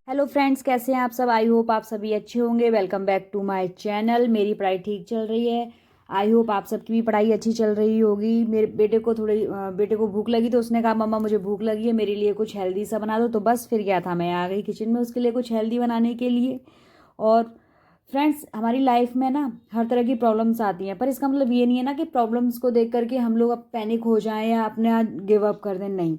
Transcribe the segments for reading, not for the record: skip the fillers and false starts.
Hello friends, कैसे हैं आप सब। आई होप आप सभी अच्छे होंगे। Welcome back to my channel. मेरी पढ़ाई ठीक चल रही है। आई होप आप सबकी भी पढ़ाई अच्छी चल रही होगी। मेरे बेटे को भूख लगी तो उसने कहा मम्मा मुझे भूख लगी है, मेरे लिए कुछ हेल्दी सा बना दो। तो बस फिर क्या था, मैं आ गई किचन में उसके लिए कुछ हेल्दी बनाने के लिए। और फ्रेंड्स, हमारी लाइफ में ना हर तरह की प्रॉब्लम्स आती हैं, पर इसका मतलब ये नहीं है ना कि प्रॉब्लम्स को देख करके हम लोग अब पैनिक हो जाएं या अपने आप गिव अप कर दें। नहीं,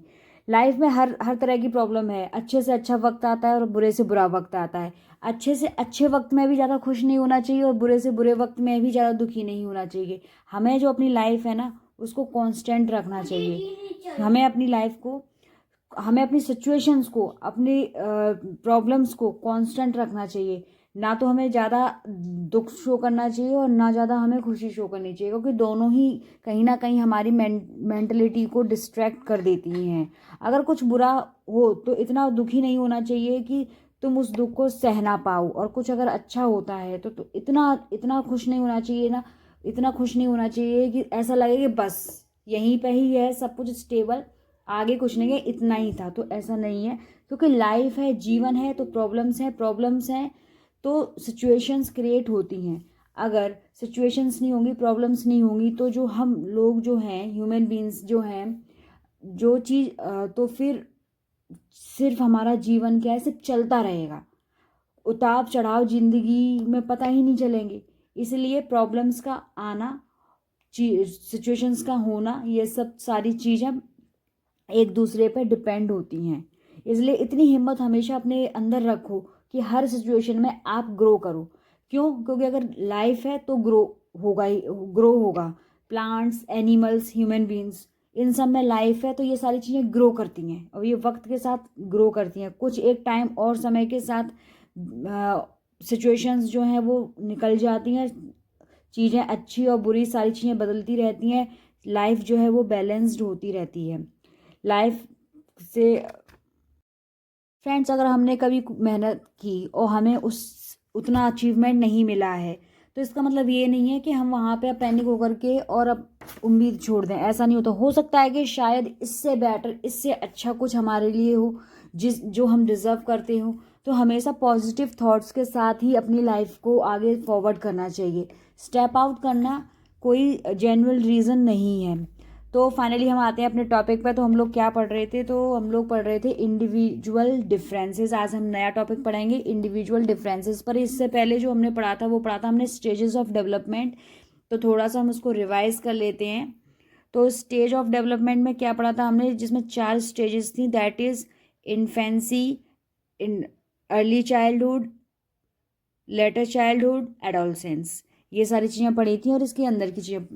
लाइफ में हर हर तरह की प्रॉब्लम है। अच्छे से अच्छा वक्त आता है और बुरे से बुरा वक्त आता है। अच्छे से अच्छे वक्त में भी ज़्यादा खुश नहीं होना चाहिए और बुरे से बुरे वक्त में भी ज़्यादा दुखी नहीं होना चाहिए। हमें जो अपनी लाइफ है ना उसको कांस्टेंट रखना चाहिए। हमें अपनी सिचुएशंस को, अपनी प्रॉब्लम्स को कांस्टेंट रखना चाहिए। ना तो हमें ज़्यादा दुख शो करना चाहिए और ना ज़्यादा हमें खुशी शो करनी चाहिए, क्योंकि दोनों ही कहीं ना कहीं हमारी मेंटलिटी को डिस्ट्रैक्ट कर देती हैं। अगर कुछ बुरा हो तो इतना दुखी नहीं होना चाहिए कि तुम उस दुख को सह ना पाओ, और कुछ अगर अच्छा होता है तो इतना इतना खुश नहीं होना चाहिए ना, इतना खुश नहीं होना चाहिए कि ऐसा लगे कि बस यहीं पे ही है सब कुछ स्टेबल, आगे कुछ नहीं है, इतना ही था। तो ऐसा नहीं है, क्योंकि लाइफ है, जीवन है, तो प्रॉब्लम्स हैं तो सिचुएशंस क्रिएट होती हैं। अगर सिचुएशंस नहीं होंगी, प्रॉब्लम्स नहीं होंगी, तो जो हम लोग जो हैं, ह्यूमन बीइंग्स जो हैं, जो चीज़ तो फिर सिर्फ हमारा जीवन क्या है, सिर्फ चलता रहेगा। उतार चढ़ाव जिंदगी में पता ही नहीं चलेंगे। इसलिए प्रॉब्लम्स का आना, सिचुएशंस का होना, ये सब सारी चीज़ें एक दूसरे पर डिपेंड होती हैं। इसलिए इतनी हिम्मत हमेशा अपने अंदर रखो कि हर सिचुएशन में आप ग्रो करो। क्यों? क्योंकि अगर लाइफ है तो ग्रो होगा। प्लांट्स, एनिमल्स, ह्यूमन बीइंग्स, इन सब में लाइफ है तो ये सारी चीज़ें ग्रो करती हैं और ये वक्त के साथ ग्रो करती हैं। कुछ एक टाइम और समय के साथ सिचुएशंस जो हैं वो निकल जाती हैं। चीज़ें अच्छी और बुरी सारी चीज़ें बदलती रहती हैं। लाइफ जो है वो बैलेंस्ड होती रहती है। लाइफ से फ्रेंड्स, अगर हमने कभी मेहनत की और हमें उस उतना अचीवमेंट नहीं मिला है, तो इसका मतलब ये नहीं है कि हम वहाँ पे पैनिक होकर के और अब उम्मीद छोड़ दें। ऐसा नहीं होता। हो सकता है कि शायद इससे बेटर, इससे अच्छा कुछ हमारे लिए हो, जो हम डिज़र्व करते हो। तो हमेशा पॉजिटिव थॉट्स के साथ ही अपनी लाइफ को आगे फॉरवर्ड करना चाहिए। स्टेप आउट करना कोई जेन्युइन रीज़न नहीं है। तो फाइनली हम आते हैं अपने टॉपिक पे। तो हम लोग क्या पढ़ रहे थे? तो हम लोग पढ़ रहे थे इंडिविजुअल डिफरेंसेस। आज हम नया टॉपिक पढ़ेंगे इंडिविजुअल डिफरेंसेस। पर इससे पहले जो हमने पढ़ा था वो पढ़ा था हमने स्टेजेस ऑफ डेवलपमेंट। तो थोड़ा सा हम उसको रिवाइज कर लेते हैं। तो स्टेज ऑफ डेवलपमेंट में क्या पढ़ा था हमने, जिसमें 4 स्टेजेस थी। That is infancy, in early childhood, letter childhood, adolescence. ये सारी चीज़ें पढ़ी थी और इसके अंदर की चीज़ें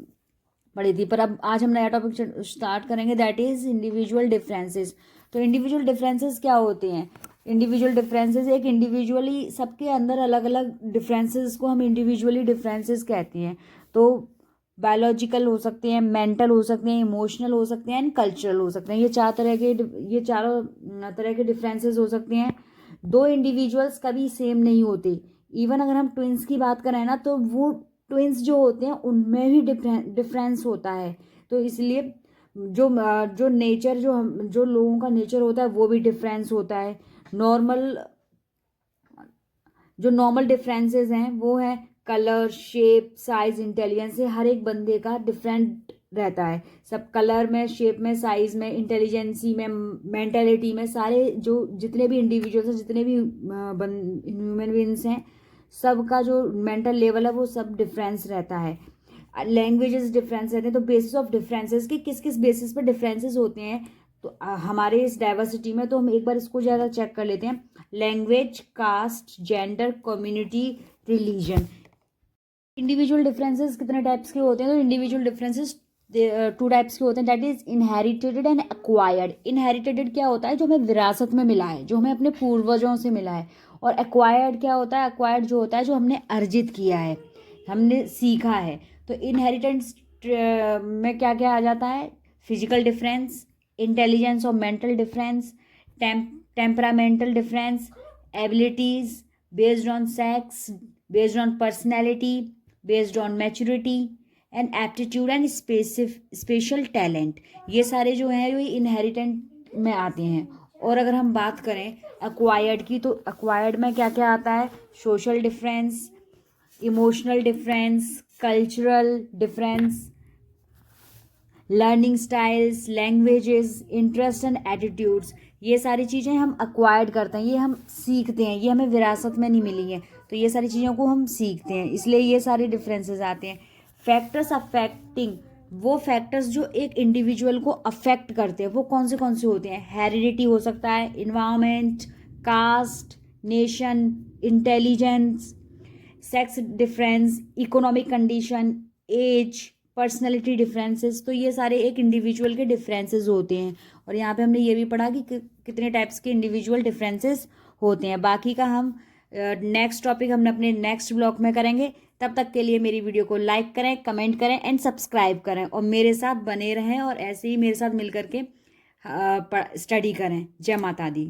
पढ़ी थी। पर अब आज हम नया टॉपिक स्टार्ट करेंगे, दैट इज इंडिविजुअल डिफरेंसेस। तो इंडिविजुअल डिफरेंसेस क्या होते हैं? इंडिविजुअल डिफरेंसेस, एक इंडिविजुअली सबके अंदर अलग अलग डिफरेंसेस को हम इंडिविजुअली डिफरेंसेस कहते हैं। तो बायोलॉजिकल हो सकते हैं, मेंटल हो सकते हैं, इमोशनल हो सकते हैं एंड कल्चरल हो सकते हैं। ये चारों तरह के डिफरेंसेस हो सकते हैं। दो इंडिविजुअल्स कभी सेम नहीं होते। इवन अगर हम ट्विंस की बात करें ना, तो वो ट्विंस जो होते हैं उनमें भी डिफरेंस होता है। तो इसलिए जो नेचर, जो लोगों का नेचर होता है वो भी डिफरेंस होता है। नॉर्मल जो नॉर्मल डिफरेंसेस हैं वो है कलर, शेप, साइज, इंटेलिजेंस। से हर एक बंदे का डिफरेंट रहता है। सब कलर में, शेप में, साइज में, इंटेलिजेंसी में, मेंटेलिटी में, सारे जो जितने भी इंडिविजुअल्स हैं, जितने भी ह्यूमन बीइंग्स हैं, सबका जो मेंटल लेवल है वो सब डिफरेंस रहता है। लैंग्वेजेस डिफरेंस रहते हैं। तो बेसिस ऑफ डिफरेंसेस कि किस किस बेसिस पर डिफरेंसेस होते हैं तो हमारे इस डाइवर्सिटी में, तो हम एक बार इसको ज़्यादा चेक कर लेते हैं। Language, caste, gender, community, religion. Individual differences कितने टाइप्स के होते हैं? तो इंडिविजुअल डिफरेंसेस 2 टाइप्स के होते हैं, that is inherited and acquired. Inherited क्या होता है? जो हमें विरासत में मिला है, जो हमें अपने पूर्वजों से मिला है। और एक्वायर्ड क्या होता है? एक्वायर्ड जो होता है जो हमने अर्जित किया है, हमने सीखा है। तो इनहेरिटेंस में क्या क्या आ जाता है? फिजिकल डिफरेंस, इंटेलिजेंस और mental difference, temperamental difference, abilities based on sex, based on personality, based on maturity and aptitude and special talent. ये सारे जो हैं ये इनहेरिटेंट में आते हैं। और अगर हम बात करें एक्वायर्ड की, तो एक्वायर्ड में क्या क्या आता है? Social difference, emotional difference, cultural difference, learning styles, languages, interest and attitudes, ये सारी चीज़ें हम एक्वायर्ड करते हैं, ये हम सीखते हैं, ये हमें विरासत में नहीं मिली हैं, तो ये सारी चीज़ों को हम सीखते हैं, इसलिए ये सारे डिफरेंसेस आते हैं। फैक्टर्स अफेक्टिंग, वो फैक्टर्स जो एक इंडिविजुअल को अफेक्ट करते हैं, वो कौन से होते हैं? हेरिडिटी हो सकता है, environment, caste, nation, intelligence, sex difference, economic condition, age, personality differences, तो ये सारे एक इंडिविजुअल के डिफरेंसेस होते हैं। और यहाँ पे हमने ये भी पढ़ा कि कितने टाइप्स के इंडिविजुअल डिफरेंसेस होते हैं। बाकी का हम नेक्स्ट टॉपिक हम अपने नेक्स्ट ब्लॉग में करेंगे। तब तक के लिए मेरी वीडियो को लाइक करें, कमेंट करें एंड सब्सक्राइब करें, और मेरे साथ बने रहें और ऐसे ही मेरे साथ मिल करके स्टडी करें। जय माता दी।